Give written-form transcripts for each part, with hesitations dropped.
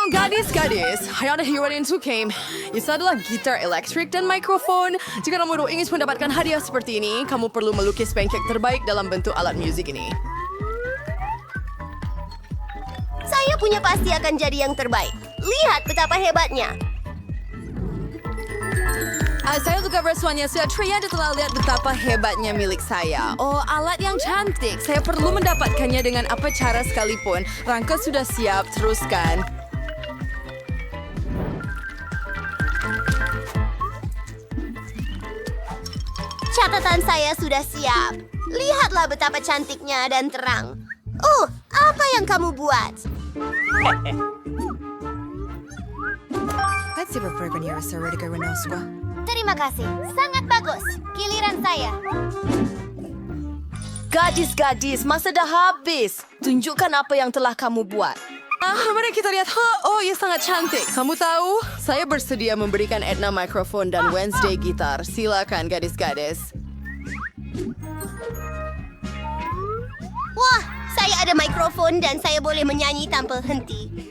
Gadis-gadis, ada hadiah untuk game. Itu adalah gitar elektrik dan mikrofon. Jika kamu ingin mendapatkan hadiah seperti ini, kamu perlu melukis pancake terbaik dalam bentuk alat muzik ini. Saya punya pasti akan jadi yang terbaik. Lihat betapa hebatnya. Saya suka bersuanya. Sudah Triana telah lihat betapa hebatnya milik saya. Oh, alat yang cantik. Saya perlu mendapatkannya dengan apa cara sekalipun. Rangka sudah siap. Teruskan. Catatan saya sudah siap. Lihatlah betapa cantiknya dan terang. Apa yang kamu buat? Terima kasih. Sangat bagus. Giliran saya. Gadis-gadis, masa dah habis. Tunjukkan apa yang telah kamu buat. Mari kita lihat. Oh, ia sangat cantik. Kamu tahu, saya bersedia memberikan Edna mikrofon dan Wednesday gitar. Silakan, gadis-gadis. Wah, saya ada mikrofon dan saya boleh menyanyi tanpa henti.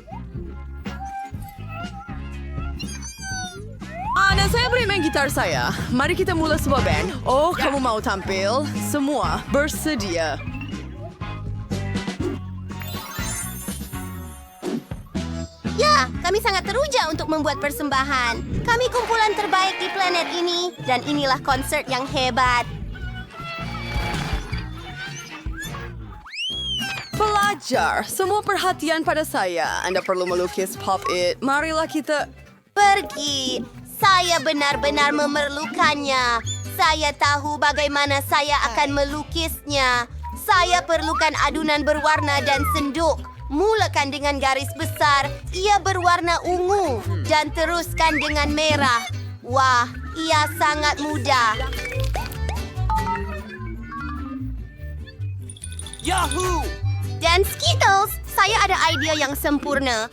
Dan saya beri main gitar saya. Mari kita mula sebuah band. Oh, kamu mau tampil? Semua bersedia. Ya, kami sangat teruja untuk membuat persembahan. Kami kumpulan terbaik di planet ini, dan inilah konsert yang hebat. Pelajar, semua perhatian pada saya. Anda perlu melukis pop-it. Marilah kita... Pergi. Saya benar-benar memerlukannya. Saya tahu bagaimana saya akan melukisnya. Saya perlukan adunan berwarna dan senduk. Mulakan dengan garis besar. Ia berwarna ungu. Dan teruskan dengan merah. Wah, ia sangat mudah. Yahoo! Dan Skittles, saya ada idea yang sempurna.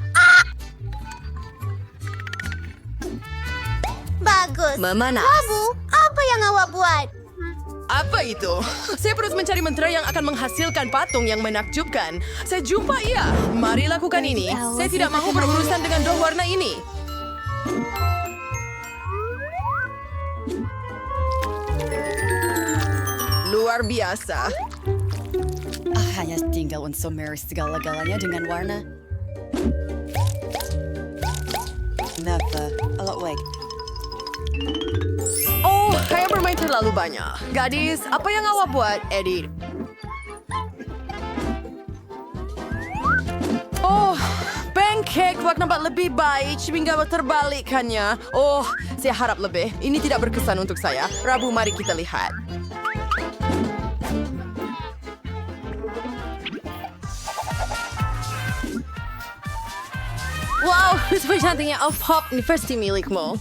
Bagus. Memanas. Rabu, apa yang awak buat? Apa itu? Saya terus mencari mentera yang akan menghasilkan patung yang menakjubkan. Saya jumpa ia. Mari lakukan ini. Saya tidak mahu berurusan dengan dua warna ini. Luar biasa. Hanya tinggal untuk meris segala-galanya dengan warna. Kenapa? Alat wig. Oh, saya bermain terlalu banyak. Gadis, apa yang awak buat, Edith? Oh, pancake buat nampak lebih baik hingga terbalikkannya. Oh, saya harap lebih. Ini tidak berkesan untuk saya. Rabu, mari kita lihat. Wow, itu cantiknya pop university milikmu.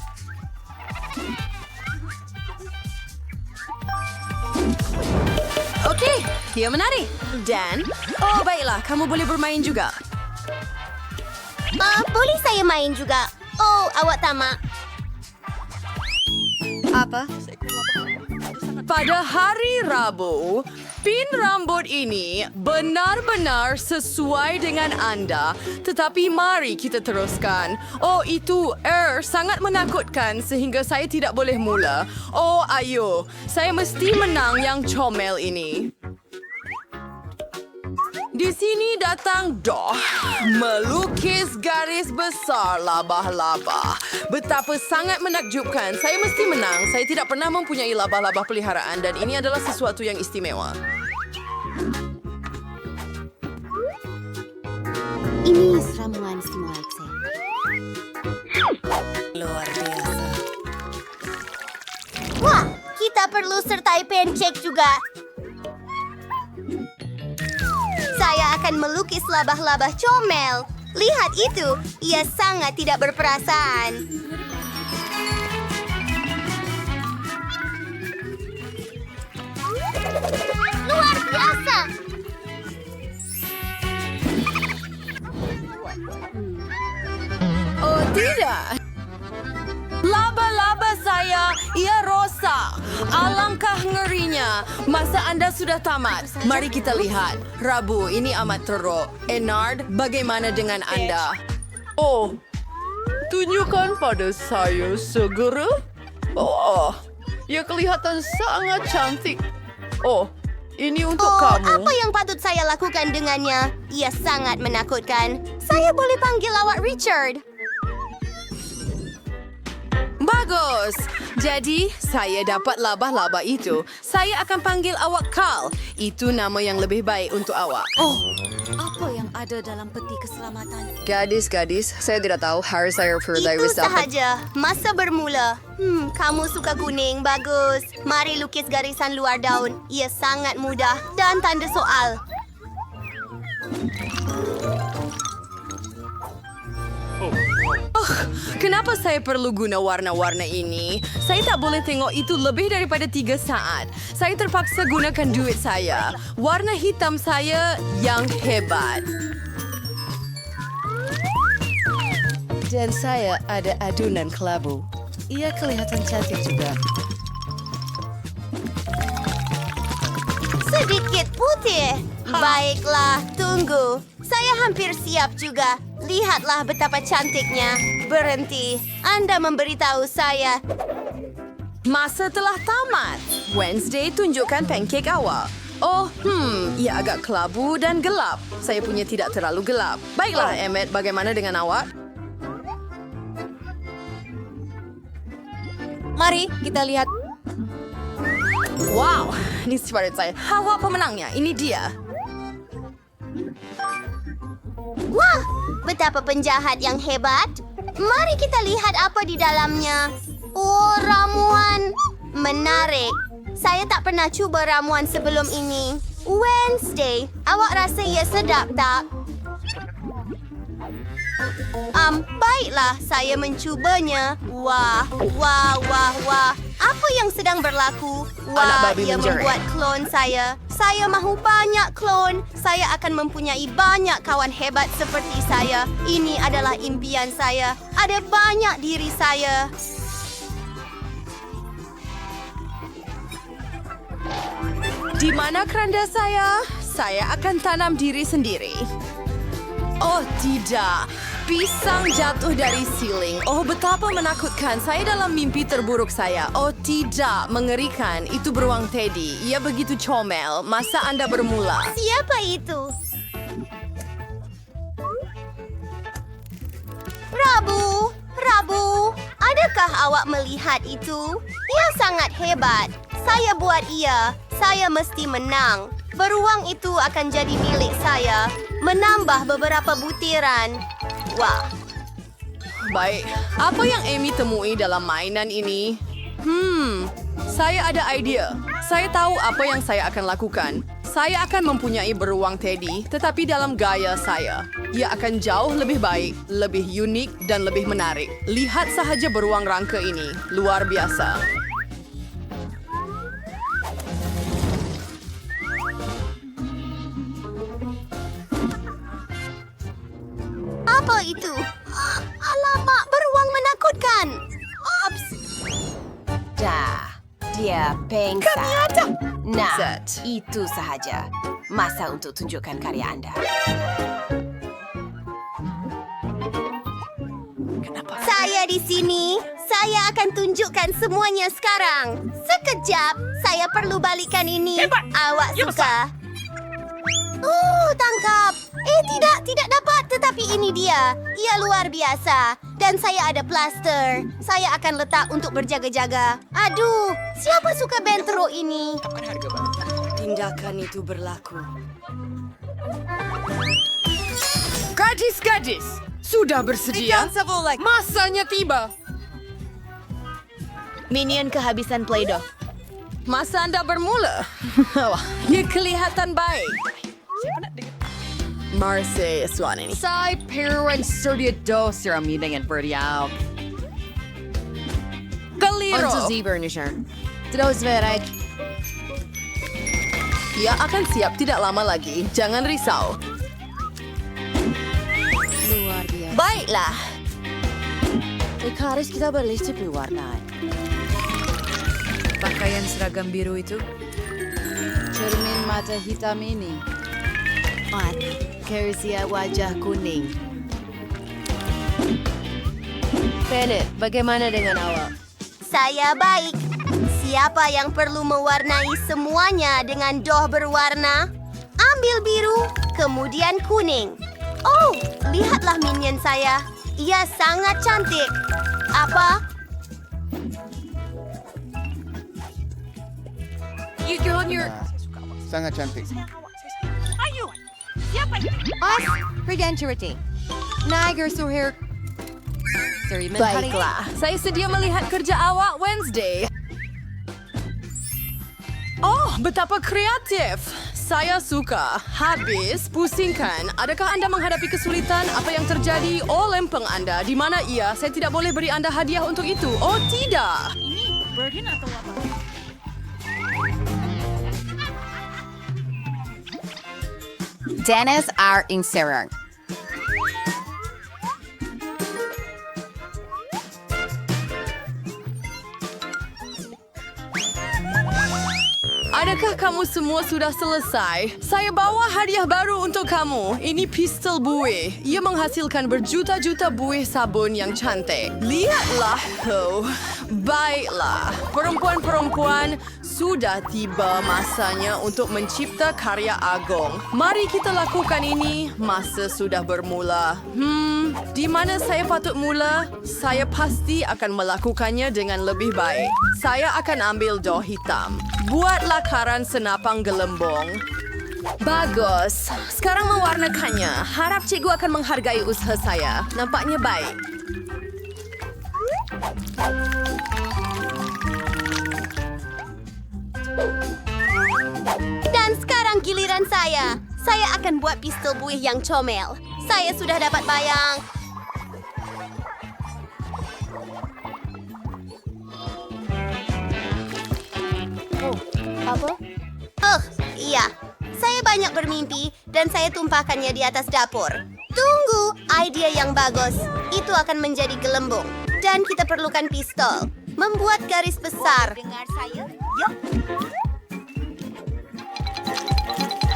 Oke, dia menari. Dan, baiklah, kamu boleh bermain juga. Boleh saya main juga? Oh, awak tamak. Apa? Pada hari Rabu, pin rambut ini benar-benar sesuai dengan Anda. Tetapi mari kita teruskan. Oh, itu sangat menakutkan sehingga saya tidak boleh mula. Oh, ayo. Saya mesti menang yang comel ini. Di sini datang Doh, melukis garis besar labah-labah. Betapa sangat menakjubkan. Saya mesti menang. Saya tidak pernah mempunyai labah-labah peliharaan dan ini adalah sesuatu yang istimewa. Ini ramuan stimulasi. Luar biasa. Wah, kita perlu sertai pancake juga. Saya akan melukis labah-labah comel. Lihat itu, ia sangat tidak berperasaan. Luar biasa. Oh, tidak. Laba-laba saya, ia rosak. Alangkah ngerinya. Masa Anda sudah tamat? Mari kita lihat. Rabu, ini amat teruk. Enard, bagaimana dengan Anda? Oh, tunjukkan pada saya segera. Oh, ia kelihatan sangat cantik. Oh, ini untuk kamu. Apa yang patut saya lakukan dengannya? Ia sangat menakutkan. Saya boleh panggil awak Richard. Bagus. Jadi, saya dapat laba-laba itu. Saya akan panggil awak Carl. Itu nama yang lebih baik untuk awak. Oh, apa yang ada dalam peti keselamatan? Gadis-gadis, saya tidak tahu harus saya percaya Itu sahaja. Masa bermula. Kamu suka kuning. Bagus. Mari lukis garisan luar daun. Ia sangat mudah. Dan tanda soal. Kenapa saya perlu guna warna-warna ini? Saya tak boleh tengok itu lebih daripada 3 saat. Saya terpaksa gunakan duit saya. Warna hitam saya yang hebat. Dan saya ada adunan kelabu. Ia kelihatan cantik juga. Sedikit putih. Baiklah, tunggu. Saya hampir siap juga. Lihatlah betapa cantiknya. Berhenti. Anda memberitahu saya. Masa telah tamat. Wednesday, tunjukkan pancake awak. Oh, ia agak kelabu dan gelap. Saya punya tidak terlalu gelap. Baiklah, Emmett, bagaimana dengan awak? Mari kita lihat. Wow, ini favorit saya. Hawa pemenangnya, ini dia. Wah, betapa penjahat yang hebat. Mari kita lihat apa di dalamnya. Oh, ramuan. Menarik. Saya tak pernah cuba ramuan sebelum ini. Wednesday, awak rasa ia sedap tak? Baiklah, saya mencubanya. Wah. Apa yang sedang berlaku? Wah, babi ia menjerit. membuat klon saya. Saya mahu banyak klon. Saya akan mempunyai banyak kawan hebat seperti saya. Ini adalah impian saya. Ada banyak diri saya. Di mana keranda saya? Saya akan tanam diri sendiri. Oh, tidak. Pisang jatuh dari siling. Oh, betapa menakutkan. Saya dalam mimpi terburuk saya. Oh, tidak. Mengerikan. Itu beruang Teddy. Ia begitu comel. Masa Anda bermula? Siapa itu? Rabu, adakah awak melihat itu? Ia sangat hebat. Saya buat ia. Saya mesti menang. Beruang itu akan jadi milik saya. Menambah beberapa butiran. Wah. Baik. Apa yang Amy temui dalam mainan ini? Saya ada idea. Saya tahu apa yang saya akan lakukan. Saya akan mempunyai beruang Teddy, tetapi dalam gaya saya. Ia akan jauh lebih baik, lebih unik, dan lebih menarik. Lihat sahaja beruang rangka ini. Luar biasa. Apa itu? Alamak, beruang menakutkan. Ops. Dia pengsan. Kami ada. Nah, Zat. itu sahaja. Masa untuk tunjukkan karya Anda. Saya di sini. Saya akan tunjukkan semuanya sekarang. Sekejap, saya perlu balikan ini. Awak suka? Tangkap. Tidak dapat. Tetapi ini dia. Ia luar biasa. Dan saya ada plaster. Saya akan letak untuk berjaga-jaga. Aduh, siapa suka bentro ini? Tindakan itu berlaku. Gadis-gadis, sudah bersedia? Masanya tiba. Minion kehabisan Play-Doh. Masa Anda bermula? Wah, ia kelihatan baik. Marseille, Swan ini. Saya perluan sedia dos yang dengan berdiam. Keliro. Terus berai. Ia akan siap tidak lama lagi. Jangan risau. Luar biasa. Baiklah. Harus kita berlista berwarna. Pakaian seragam biru itu? Cermin mata hitam ini. Kersia wajah kuning. Bennett, bagaimana dengan awak? Saya baik. Siapa yang perlu mewarnai semuanya dengan doh berwarna? Ambil biru, kemudian kuning. Oh, lihatlah minion saya. Ia sangat cantik. Apa? Sangat cantik. Baiklah, saya sedia melihat kerja awak Wednesday. Oh, betapa kreatif. Saya suka. Habis, pusingkan. Adakah anda menghadapi kesulitan? Apa yang terjadi? Oh, lempeng anda. Di mana ia? Saya tidak boleh beri anda hadiah untuk itu. Oh, tidak. Dennis R. Inserer. Adakah kamu semua sudah selesai? Saya bawa hadiah baru untuk kamu. Ini pistol buih. Ia menghasilkan berjuta-juta buih sabun yang cantik. Lihatlah. Oh, baiklah. Perempuan-perempuan, sudah tiba masanya untuk mencipta karya agung. Mari kita lakukan ini. Masa sudah bermula. Di mana saya patut mula? Saya pasti akan melakukannya dengan lebih baik. Saya akan ambil doh hitam. Buat lakaran senapang gelembung. Bagus. Sekarang mewarnakannya. Harap cikgu akan menghargai usaha saya. Nampaknya baik. Dan sekarang giliran saya. Saya akan buat pistol buih yang comel. Saya sudah dapat bayang. Apa? Iya. Saya banyak bermimpi dan saya tumpahkannya di atas dapur. Tunggu, idea yang bagus. Itu akan menjadi gelembung. Dan kita perlukan pistol. Membuat garis besar. Dengar saya? Yuk.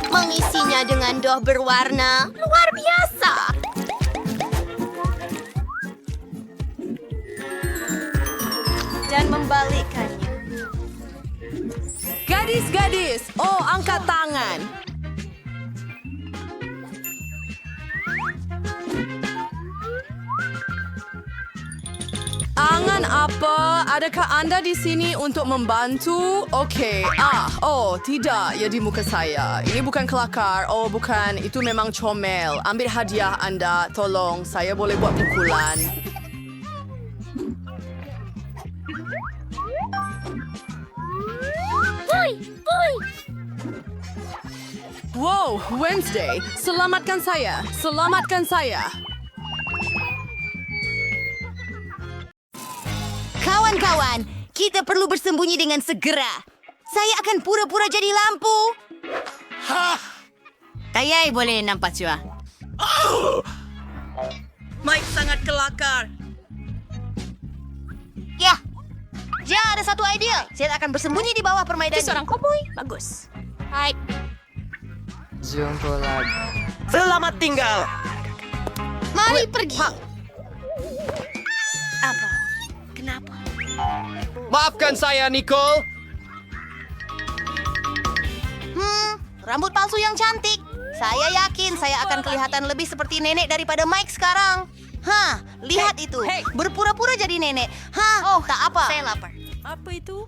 Mengisinya dengan doh berwarna. Luar biasa. Dan membalikkannya. Gadis-gadis, oh angkat tangan. Angan apa? Adakah anda di sini untuk membantu? Okey. Oh, tidak. Ya di muka saya. Ini bukan kelakar. Oh, bukan. Itu memang comel. Ambil hadiah anda. Tolong, saya boleh buat pukulan. Wow, Wednesday. Selamatkan saya. Selamatkan saya. Kawan-kawan, kita perlu bersembunyi dengan segera. Saya akan pura-pura jadi lampu. Kayai boleh nampak cua. Mike sangat kelakar. Ya, ada satu idea. Saya akan bersembunyi di bawah permainan. Seorang koboi. Bagus. Hai. Jumpa lagi. Selamat tinggal. Mari pergi. Apa? Kenapa? Maafkan saya, Nicole. Rambut palsu yang cantik. Saya yakin saya akan kelihatan lebih seperti nenek daripada Mike sekarang. Lihat itu. Berpura-pura jadi nenek. Tak apa. Saya lapar. Apa itu?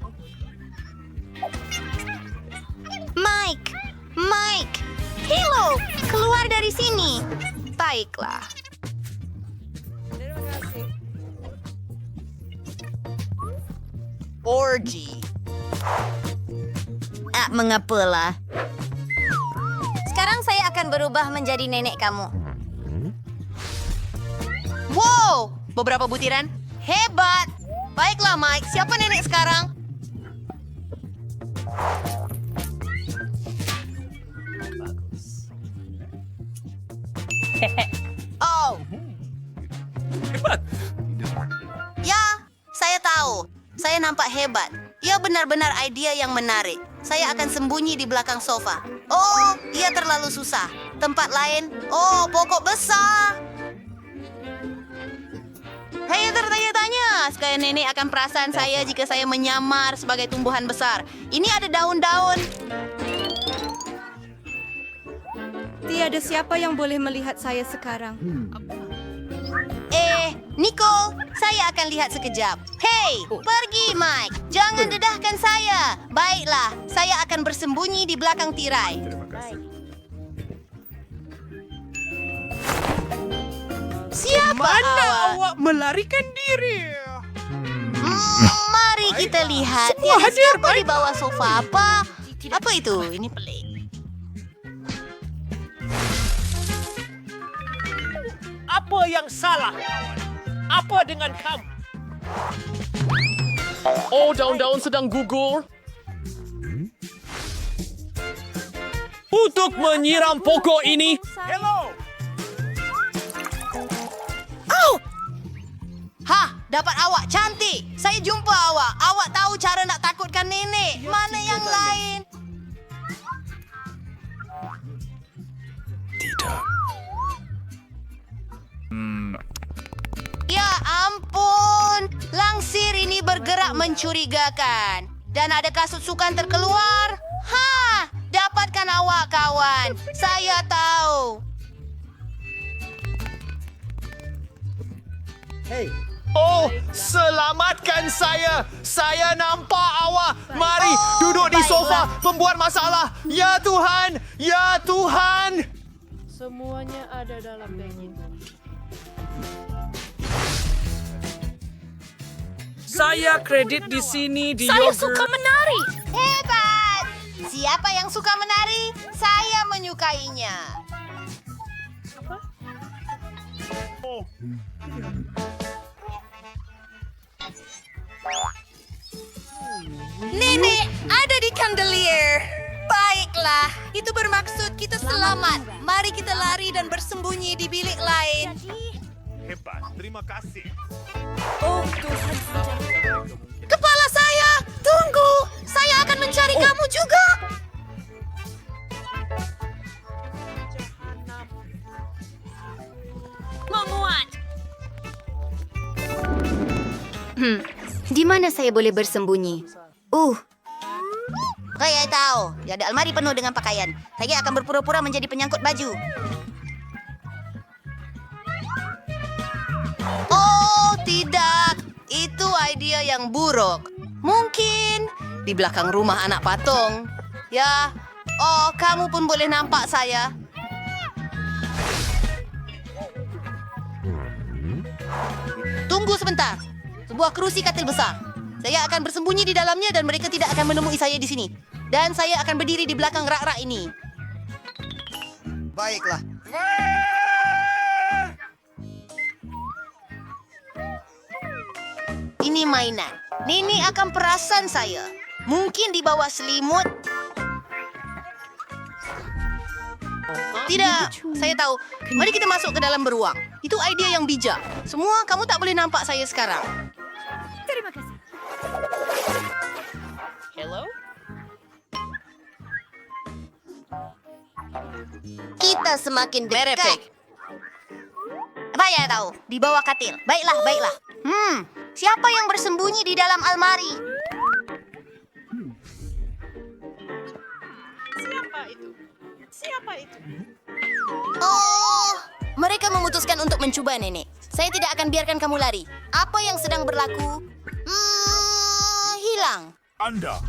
Mike. Hello, keluar dari sini. Baiklah. Orgy. Mengapalah? Sekarang saya akan berubah menjadi nenek kamu. Wow, beberapa butiran. Hebat. Baiklah, Mike. Siapa nenek sekarang? Oh. Ya, saya tahu. Saya nampak hebat. Ia benar-benar ide yang menarik. Saya akan sembunyi di belakang sofa. Oh, ia terlalu susah. Tempat lain. Oh, pokok besar. Hei, tertanya-tanya. puaskah nenek akan perasaan saya jika saya menyamar sebagai tumbuhan besar? Ini ada daun-daun. Tiada siapa yang boleh melihat saya sekarang. Nicole, saya akan lihat sekejap. Hei, pergi Mike. Jangan dedahkan saya. Baiklah, saya akan bersembunyi di belakang tirai. Siapa awak? melarikan diri? Mari kita lihat. Tiada siapa di bawah sofa. Apa itu? Ini pelik. Apa yang salah? Apa dengan kamu? Oh, daun-daun sedang gugur. Untuk menyiram pokok ini. Hello. Dapat awak cantik. Saya jumpa awak. Awak tahu cara nak takutkan nenek. Mana yang lain? Ya ampun. Langsir ini bergerak mencurigakan. Dan ada kasut sukan terkeluar. Dapatkan awak, kawan. Saya tahu. Oh, selamatkan saya. Saya nampak awak. Mari duduk di sofa pembuat masalah. Ya Tuhan, ya Tuhan. Semuanya ada dalam beg itu. Saya kredit di sini di Saya yogurt. suka menari. Hebat! Siapa yang suka menari? Saya menyukainya. Nenek, ada di chandelier. Baiklah, itu bermaksud kita selamat. Mari kita lari dan bersembunyi di bilik lain. Hebat, terima kasih. Kepala saya, tunggu. Saya akan mencari kamu juga. Memuat. Di mana saya boleh bersembunyi? Saya tahu. Ada almari penuh dengan pakaian. Saya akan berpura-pura menjadi penyangkut baju. Oh, tidak. Itu idea yang buruk. Mungkin di belakang rumah anak patung. Ya, kamu pun boleh nampak saya. Tunggu sebentar. Sebuah kerusi katil besar. Saya akan bersembunyi di dalamnya dan mereka tidak akan menemui saya di sini. Dan saya akan berdiri di belakang rak-rak ini. Baiklah. Ini mainan. Nenek akan perasan saya. Mungkin di bawah selimut. Tidak, saya tahu. Mari kita masuk ke dalam beruang. Itu idea yang bijak. Semua kamu tak boleh nampak saya sekarang. Terima kasih. Hello? Kita semakin dekat. Saya tahu, di bawah katil. Baiklah, baiklah. Siapa yang bersembunyi di dalam almari? Siapa itu? Oh, mereka memutuskan untuk mencoba, Nenek. Saya tidak akan biarkan kamu lari. Apa yang sedang berlaku? Hilang. Anda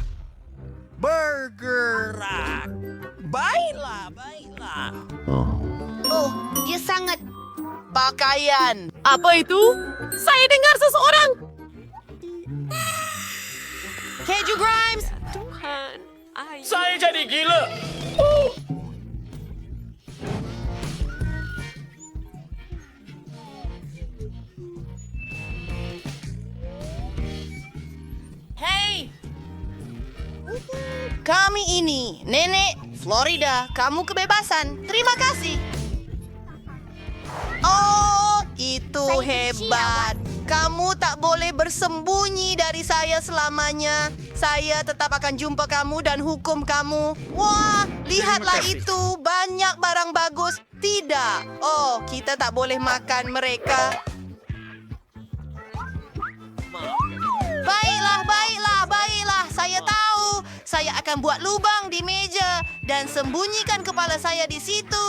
bergerak. Baiklah. Oh, dia sangat pakaian. Apa itu? Saya dengar seseorang. Keju Grimes. Saya jadi gila. Hey, Kami ini, Nenek, Florida, kamu kebebasan. Terima kasih. Oh, itu hebat. Kamu tak boleh bersembunyi dari saya selamanya. Saya tetap akan jumpa kamu dan hukum kamu. Wah, lihatlah itu. Banyak barang bagus. Tidak. Oh, kita tak boleh makan mereka. akan buat lubang di meja dan sembunyikan kepala saya di situ.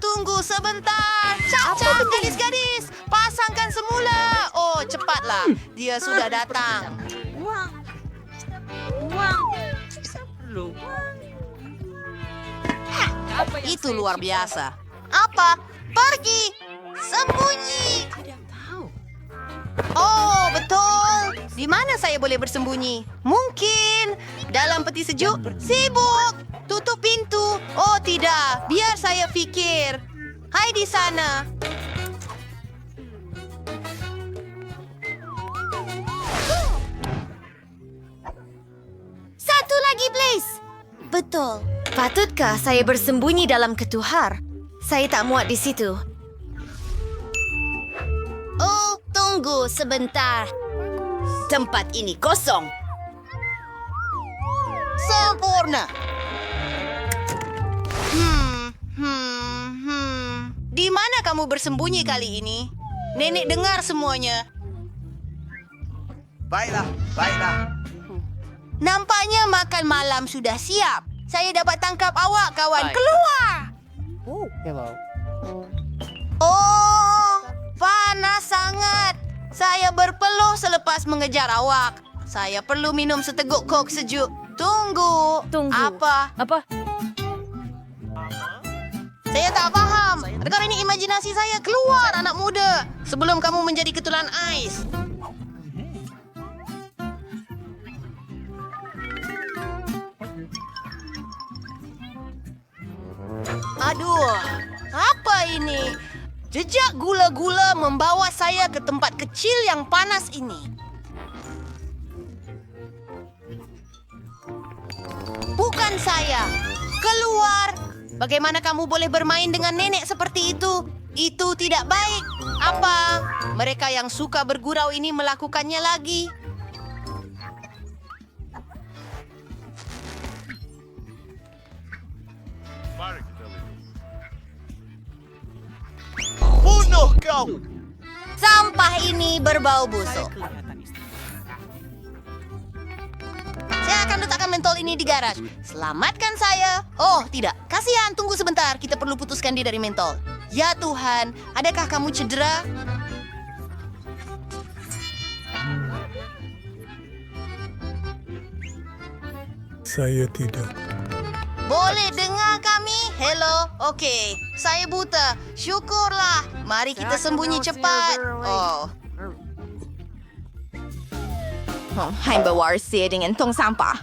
Tunggu sebentar. Cap-cap, gadis-gadis. Pasangkan semula. Oh, cepatlah. Dia sudah datang. Itu luar biasa. Apa? Pergi. Sembunyi. Oh, betul. Di mana saya boleh bersembunyi? Mungkin dalam peti sejuk. Sibuk. Tutup pintu. Oh, tidak. Biar saya fikir. Hai di sana. Satu lagi, please. Betul. Patutkah saya bersembunyi dalam ketuhar? Saya tak muat di situ. Oh, tunggu sebentar. Tempat ini kosong. Sempurna. Di mana kamu bersembunyi kali ini? Nenek dengar semuanya. Baiklah, baiklah. Nampaknya makan malam sudah siap. Saya dapat tangkap awak, kawan. Keluar! Oh, panas sangat. Saya berpeluh selepas mengejar awak. Saya perlu minum seteguk kok sejuk. Tunggu. Apa? Saya tak faham. Adakah ini imajinasi saya? Keluar, anak muda. Sebelum kamu menjadi ketulan ais. Aduh, apa ini? Jejak gula-gula membawa saya ke tempat kecil yang panas ini. Bukan saya. Keluar. Bagaimana kamu boleh bermain dengan nenek seperti itu? Itu tidak baik. Apa? Mereka yang suka bergurau ini melakukannya lagi. Mari kita lihat. Bunuh kau! Sampah ini berbau busuk. Saya akan letakkan mentol ini di garaj. Selamatkan saya. Oh, tidak. Kasihan, tunggu sebentar. Kita perlu putuskan dia dari mentol. Ya Tuhan, adakah kamu cedera? Saya tidak. Boleh dengar kami? Hello? Okey. Saya buta. Syukurlah. Mari kita sembunyi cepat. Oh. Hai berwarsi dengan tong sampah.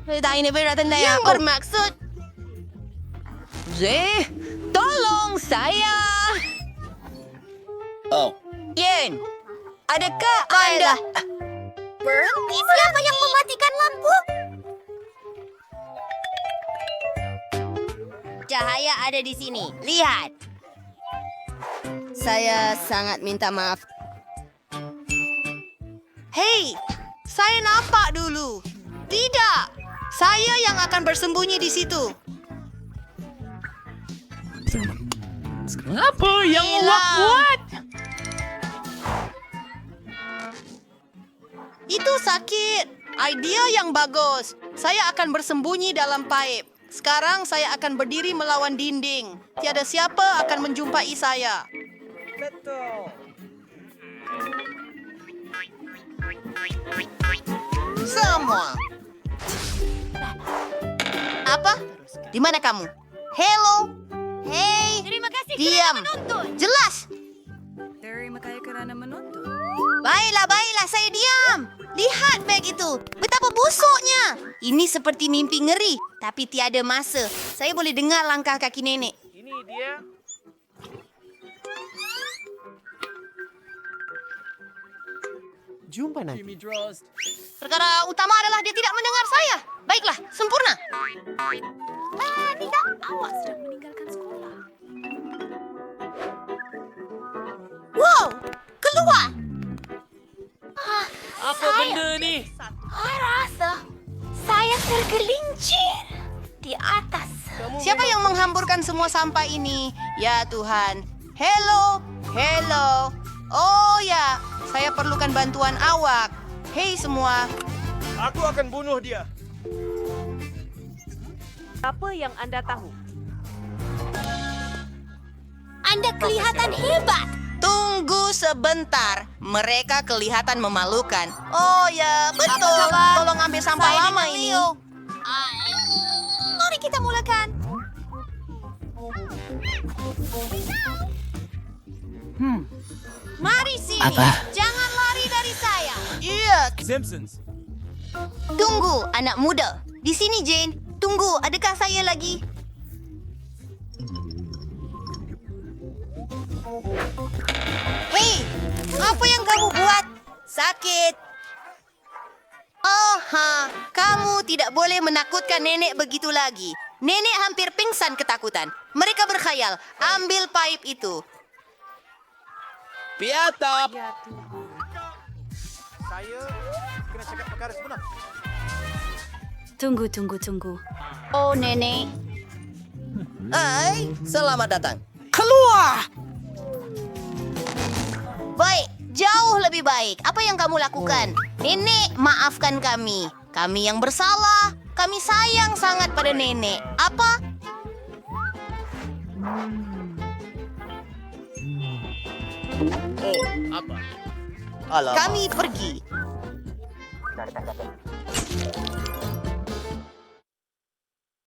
Tak ini beratan yang bermaksud. Tolong saya. Oh. Yen, adakah Anda... Berhenti, siapa yang mematikan lampu? Cahaya ada di sini. Lihat. Saya sangat minta maaf. Hei, saya nampak dulu. Tidak, saya yang akan bersembunyi di situ. Apa yang awak buat? Itu sakit. Idea yang bagus. Saya akan bersembunyi dalam paip. Sekarang saya akan berdiri melawan dinding. Tiada siapa akan menjumpai saya. Semua. Apa? Di mana kamu? Hello? Hey. Terima kasih Diam. kerana menonton. Jelas. Terima kasih kerana menonton. Baiklah, saya diam. Lihat beg itu. Betapa busuknya. Ini seperti mimpi ngeri. Tapi tiada masa. Saya boleh dengar langkah kaki nenek. Ini dia. Jumpa nanti. Perkara utama adalah dia tidak mendengar saya. Baiklah, sempurna. Tidak. Awak sedang meninggalkan sekolah. Wow, keluar. Apa benda ni? Saya rasa saya tergelincir di atas. Siapa yang menghamburkan semua sampah ini? Ya Tuhan. Hello. Oh ya, saya perlukan bantuan awak. Hei semua. Aku akan bunuh dia. Apa yang anda tahu? Anda kelihatan hebat. Tunggu sebentar. Mereka kelihatan memalukan. Oh ya, betul. Tolong ambil sampah lama ini. Mari kita mulakan. Mari sini. Jangan lari dari saya. Iya. Simpsons. Tunggu, anak muda. Di sini, Jane. Tunggu, adakah saya lagi? Hei, apa yang kamu buat? Sakit. Oh, kamu tidak boleh menakutkan nenek begitu lagi. Nenek hampir pingsan ketakutan. Mereka berkhayal, ambil pipe itu. Piatap. Saya kena cakap perkara sebenar. Tunggu. Oh, nenek. Hai, selamat datang. Baik, jauh lebih baik. Apa yang kamu lakukan? Nenek, maafkan kami. Kami yang bersalah. Kami sayang sangat pada nenek. Apa? Oh, apa? Kami pergi.